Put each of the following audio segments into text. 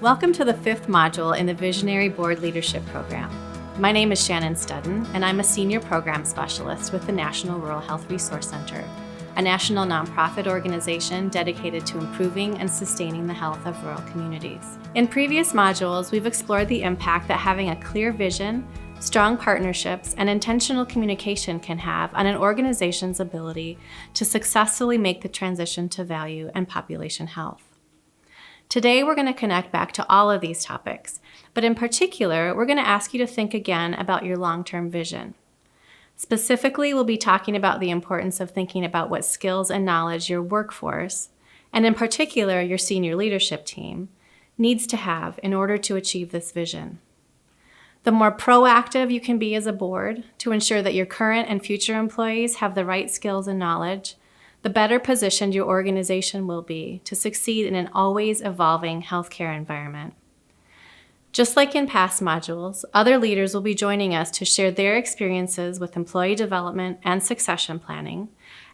Welcome to the 5th module in the Visionary Board Leadership Program. My name is Shannon Studden, and I'm a Senior Program Specialist with the National Rural Health Resource Center, a national nonprofit organization dedicated to improving and sustaining the health of rural communities. In previous modules, we've explored the impact that having a clear vision, strong partnerships, and intentional communication can have on an organization's ability to successfully make the transition to value and population health. Today, we're going to connect back to all of these topics, but in particular, we're going to ask you to think again about your long-term vision. Specifically, we'll be talking about the importance of thinking about what skills and knowledge your workforce, and in particular, your senior leadership team, needs to have in order to achieve this vision. The more proactive you can be as a board to ensure that your current and future employees have the right skills and knowledge, the better positioned your organization will be to succeed in an always evolving healthcare environment. Just like in past modules, other leaders will be joining us to share their experiences with employee development and succession planning,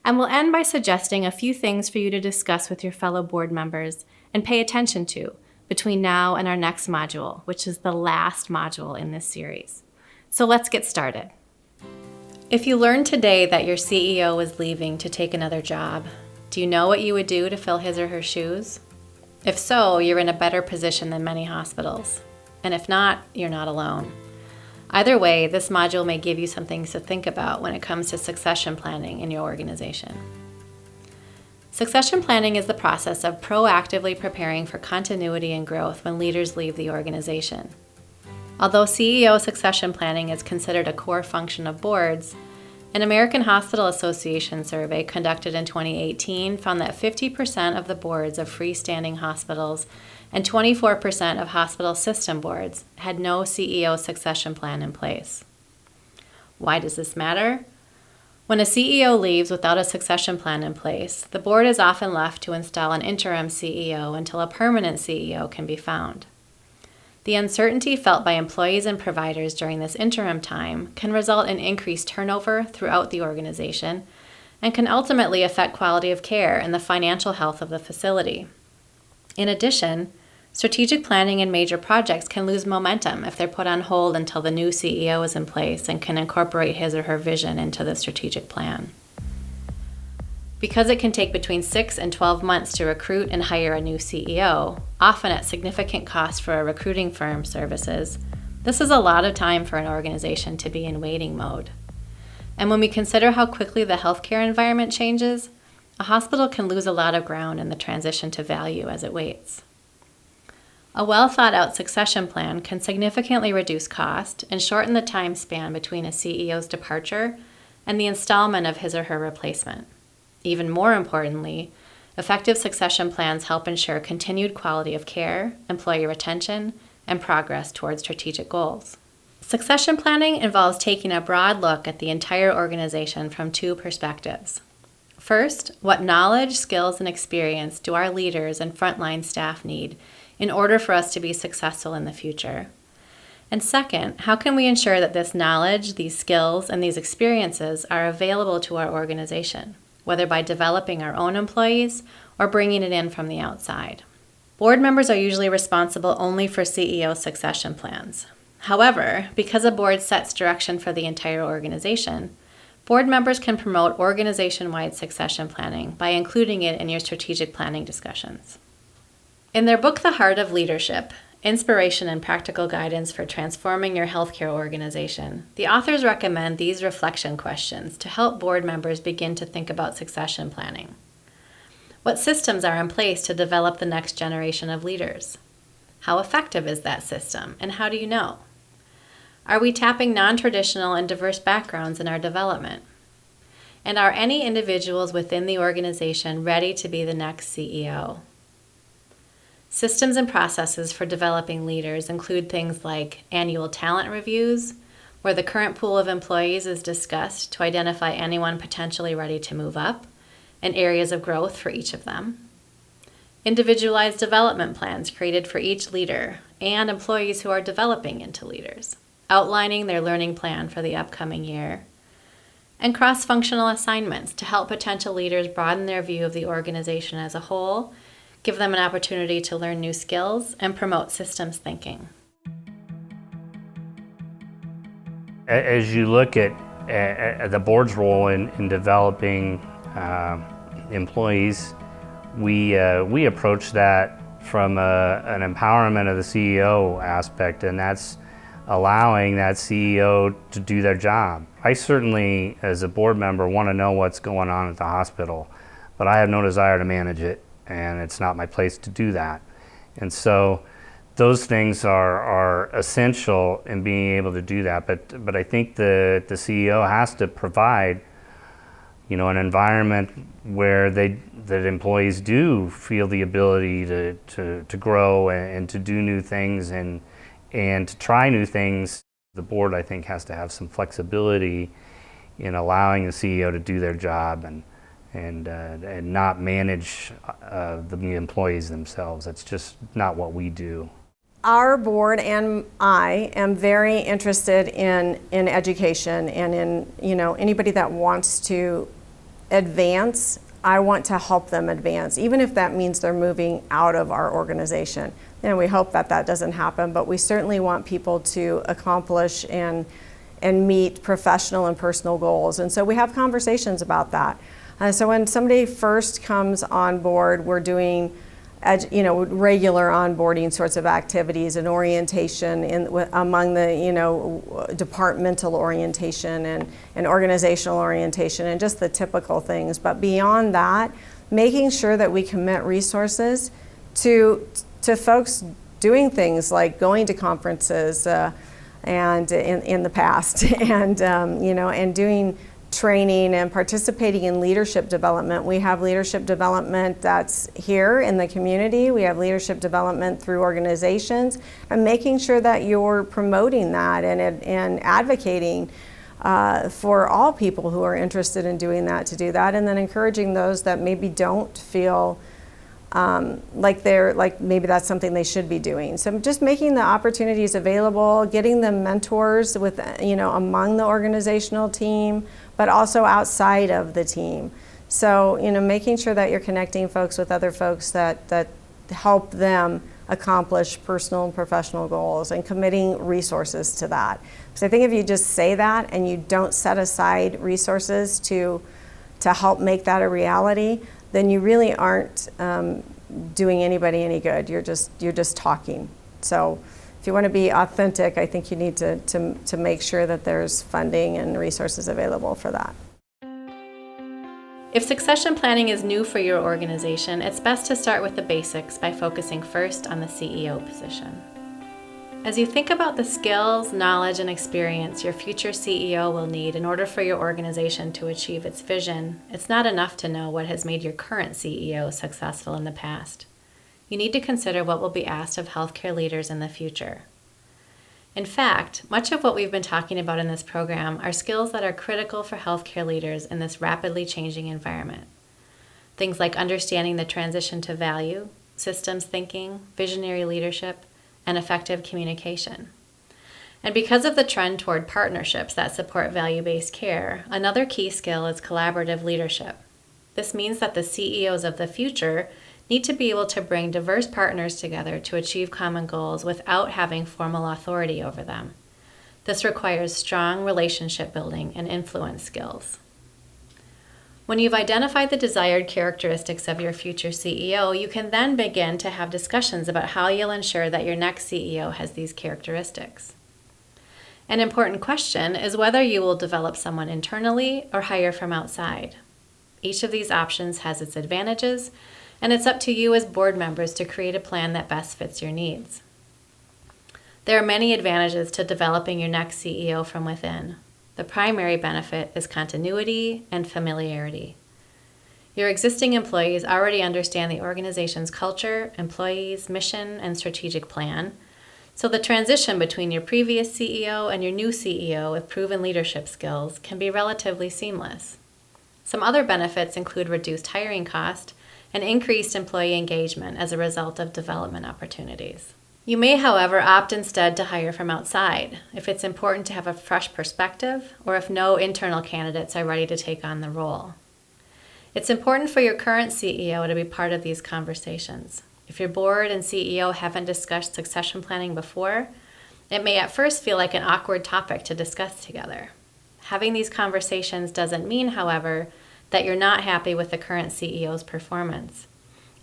and we'll end by suggesting a few things for you to discuss with your fellow board members and pay attention to between now and our next module, which is the last module in this series. So let's get started. If you learned today that your CEO was leaving to take another job, do you know what you would do to fill his or her shoes? If so, you're in a better position than many hospitals. And if not, you're not alone. Either way, this module may give you some things to think about when it comes to succession planning in your organization. Succession planning is the process of proactively preparing for continuity and growth when leaders leave the organization. Although CEO succession planning is considered a core function of boards, an American Hospital Association survey conducted in 2018 found that 50% of the boards of freestanding hospitals and 24% of hospital system boards had no CEO succession plan in place. Why does this matter? When a CEO leaves without a succession plan in place, the board is often left to install an interim CEO until a permanent CEO can be found. The uncertainty felt by employees and providers during this interim time can result in increased turnover throughout the organization and can ultimately affect quality of care and the financial health of the facility. In addition, strategic planning and major projects can lose momentum if they're put on hold until the new CEO is in place and can incorporate his or her vision into the strategic plan. Because it can take between 6 and 12 months to recruit and hire a new CEO, often at significant cost for a recruiting firm's services, this is a lot of time for an organization to be in waiting mode. And when we consider how quickly the healthcare environment changes, a hospital can lose a lot of ground in the transition to value as it waits. A well-thought-out succession plan can significantly reduce cost and shorten the time span between a CEO's departure and the installment of his or her replacement. Even more importantly, effective succession plans help ensure continued quality of care, employee retention, and progress towards strategic goals. Succession planning involves taking a broad look at the entire organization from two perspectives. First, what knowledge, skills, and experience do our leaders and frontline staff need in order for us to be successful in the future? And second, how can we ensure that this knowledge, these skills, and these experiences are available to our organization, whether by developing our own employees or bringing it in from the outside? Board members are usually responsible only for CEO succession plans. However, because a board sets direction for the entire organization, board members can promote organization-wide succession planning by including it in your strategic planning discussions. In their book, The Heart of Leadership, Inspiration and Practical Guidance for Transforming Your Healthcare Organization, the authors recommend these reflection questions to help board members begin to think about succession planning. What systems are in place to develop the next generation of leaders? How effective is that system, and how do you know? Are we tapping non-traditional and diverse backgrounds in our development? And are any individuals within the organization ready to be the next CEO? Systems and processes for developing leaders include things like annual talent reviews, where the current pool of employees is discussed to identify anyone potentially ready to move up, and areas of growth for each of them. Individualized development plans created for each leader and employees who are developing into leaders, outlining their learning plan for the upcoming year. And cross-functional assignments to help potential leaders broaden their view of the organization as a whole, give them an opportunity to learn new skills, and promote systems thinking. As you look at the board's role in developing employees, we approach that from an empowerment of the CEO aspect, and that's allowing that CEO to do their job. I certainly, as a board member, want to know what's going on at the hospital, but I have no desire to manage it, and it's not my place to do that. And so those things are essential in being able to do that. But I think the CEO has to provide, an environment where that employees do feel the ability to grow and to do new things and to try new things. The board, I think, has to have some flexibility in allowing the CEO to do their job and not manage the employees themselves. That's just not what we do. Our board and I am very interested in education and in anybody that wants to advance. I want to help them advance, even if that means they're moving out of our organization. And we hope that doesn't happen, but we certainly want people to accomplish and meet professional and personal goals. And so we have conversations about that. So when somebody first comes on board, we're doing regular onboarding sorts of activities and orientation among the departmental orientation and organizational orientation and just the typical things. But beyond that, making sure that we commit resources to folks doing things like going to conferences and in the past and doing training and participating in leadership development. We have leadership development that's here in the community. We have leadership development through organizations, and making sure that you're promoting that and advocating for all people who are interested in doing that to do that, and then encouraging those that maybe don't feel like maybe that's something they should be doing. So just making the opportunities available, getting them mentors with among the organizational team, but also outside of the team. So making sure that you're connecting folks with other folks that help them accomplish personal and professional goals, and committing resources to that. Because I think if you just say that and you don't set aside resources to help make that a reality, then you really aren't doing anybody any good. You're just talking. So if you want to be authentic, I think you need to make sure that there's funding and resources available for that. If succession planning is new for your organization, it's best to start with the basics by focusing first on the CEO position. As you think about the skills, knowledge, and experience your future CEO will need in order for your organization to achieve its vision, it's not enough to know what has made your current CEO successful in the past. You need to consider what will be asked of healthcare leaders in the future. In fact, much of what we've been talking about in this program are skills that are critical for healthcare leaders in this rapidly changing environment. Things like understanding the transition to value, systems thinking, visionary leadership, and effective communication. And because of the trend toward partnerships that support value-based care, another key skill is collaborative leadership. This means that the CEOs of the future need to be able to bring diverse partners together to achieve common goals without having formal authority over them. This requires strong relationship building and influence skills. When you've identified the desired characteristics of your future CEO, you can then begin to have discussions about how you'll ensure that your next CEO has these characteristics. An important question is whether you will develop someone internally or hire from outside. Each of these options has its advantages, and it's up to you as board members to create a plan that best fits your needs. There are many advantages to developing your next CEO from within. The primary benefit is continuity and familiarity. Your existing employees already understand the organization's culture, employees, mission, and strategic plan, so the transition between your previous CEO and your new CEO with proven leadership skills can be relatively seamless. Some other benefits include reduced hiring cost and increased employee engagement as a result of development opportunities. You may, however, opt instead to hire from outside if it's important to have a fresh perspective or if no internal candidates are ready to take on the role. It's important for your current CEO to be part of these conversations. If your board and CEO haven't discussed succession planning before, it may at first feel like an awkward topic to discuss together. Having these conversations doesn't mean, however, that you're not happy with the current CEO's performance.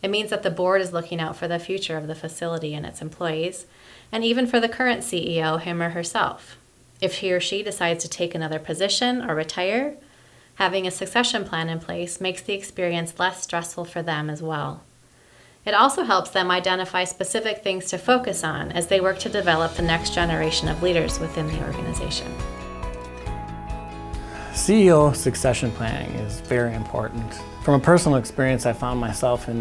It means that the board is looking out for the future of the facility and its employees, and even for the current CEO, him or herself. If he or she decides to take another position or retire, having a succession plan in place makes the experience less stressful for them as well. It also helps them identify specific things to focus on as they work to develop the next generation of leaders within the organization. CEO succession planning is very important. From a personal experience, I found myself in